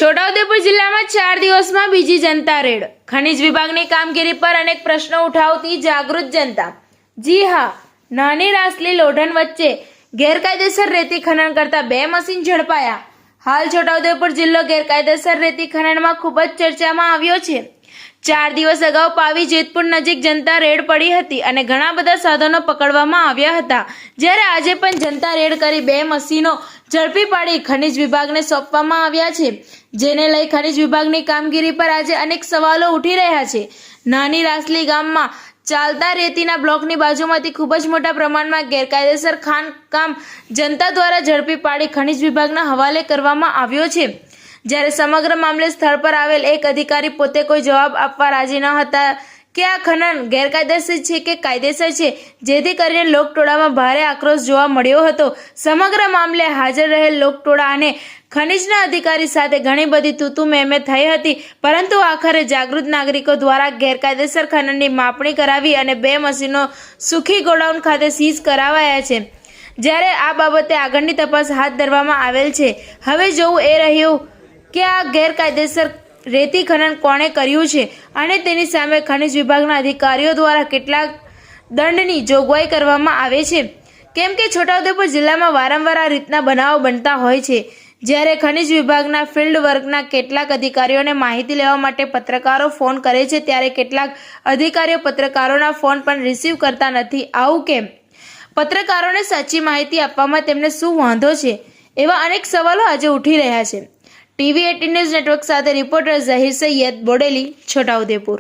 છોટાઉદેપુર જિલ્લામાં 4 દિવસમાં બીજી જનતા રેડ। ખનિજ વિભાગની કામગીરી પર અનેક પ્રશ્નો ઉઠાવતી જાગૃત જનતા। જી હા, નાની રાસલી લોઢન વચ્ચે ગેરકાયદેસર રેતી ખનન કરતા 2 મશીન ઝડપાયા। હાલ છોટાઉદેપુર જિલ્લો ગેરકાયદેસર રેતી ખનનમાં ખૂબ જ ચર્ચામાં આવ્યો છે। 4 દિવસ અગાઉ પાવી જેતપુર નજીક જનતા રેડ પડી હતી અને ઘણા બધા સાધનો પકડવામાં આવ્યા હતા, જ્યારે આજે પણ જનતા રેડ કરી 2 મશીનો ઝડપી પાડી ખનિજ વિભાગને સોંપવામાં આવ્યા છે, જેને લઈ ખનિજ વિભાગની કામગીરી પર આજે અનેક સવાલો ઉઠી રહ્યા છે। નાની રાસલી ગામમાં ચાલતા રેતીના બ્લોકની બાજુમાંથી ખૂબ જ મોટા પ્રમાણમાં ગેરકાયદેસર ખાણકામ જનતા દ્વારા ઝડપી પાડી ખનિજ વિભાગના હવાલે કરવામાં આવ્યો છે, જ્યારે સમગ્ર મામલે સ્થળ પર આવેલ એક અધિકારી પોતે કોઈ જવાબ આપવા રાજી ન હતા કે આ ખનન ગેરકાયદેસર છે કે કાયદેસર છે, જેથી કરીને લોકટોળામાં ભારે આક્રોશ જોવા મળ્યો હતો। સમગ્ર મામલે હાજર રહેલ લોકટોળા અને ખનિજના અધિકારી સાથે ઘણી બધી તૂતુ મેમે થઈ હતી, પરંતુ આખરે જાગૃત નાગરિકો દ્વારા ગેરકાયદેસર ખનનની માપણી કરાવી અને 2 મશીનો સુખી ગોડાઉન ખાતે સીઝ કરાવાયા છે, જ્યારે આ બાબતે આગળની તપાસ હાથ ધરવામાં આવેલ છે। હવે જોવું એ રહ્યું કે આ ગેરકાયદેસર રેતી ખનન કોણે કર્યું છે અને તેની સામે ખનિજ વિભાગના અધિકારીઓ દ્વારા કેટલાક દંડની જોગવાઈ કરવામાં આવે છે, કેમ કે છોટાઉદેપુર જિલ્લામાં વારંવાર આ રીતના બનાવો બનતા હોય છે। જ્યારે ખનિજ વિભાગના ફિલ્ડ વર્કના કેટલાક અધિકારીઓને માહિતી લેવા માટે પત્રકારો ફોન કરે છે, ત્યારે કેટલાક અધિકારીઓ પત્રકારોના ફોન પણ રિસીવ કરતા નથી। આવું કેમ? પત્રકારોને સાચી માહિતી આપવામાં તેમને શું વાંધો છે? એવા અનેક સવાલો આજે ઉઠી રહ્યા છે। ટીવી 18 ન્યૂઝ નેટવર્ક સાથે રિપોર્ટર ઝહીર સૈયદ, બોડેલી, છોટાઉદેપુર।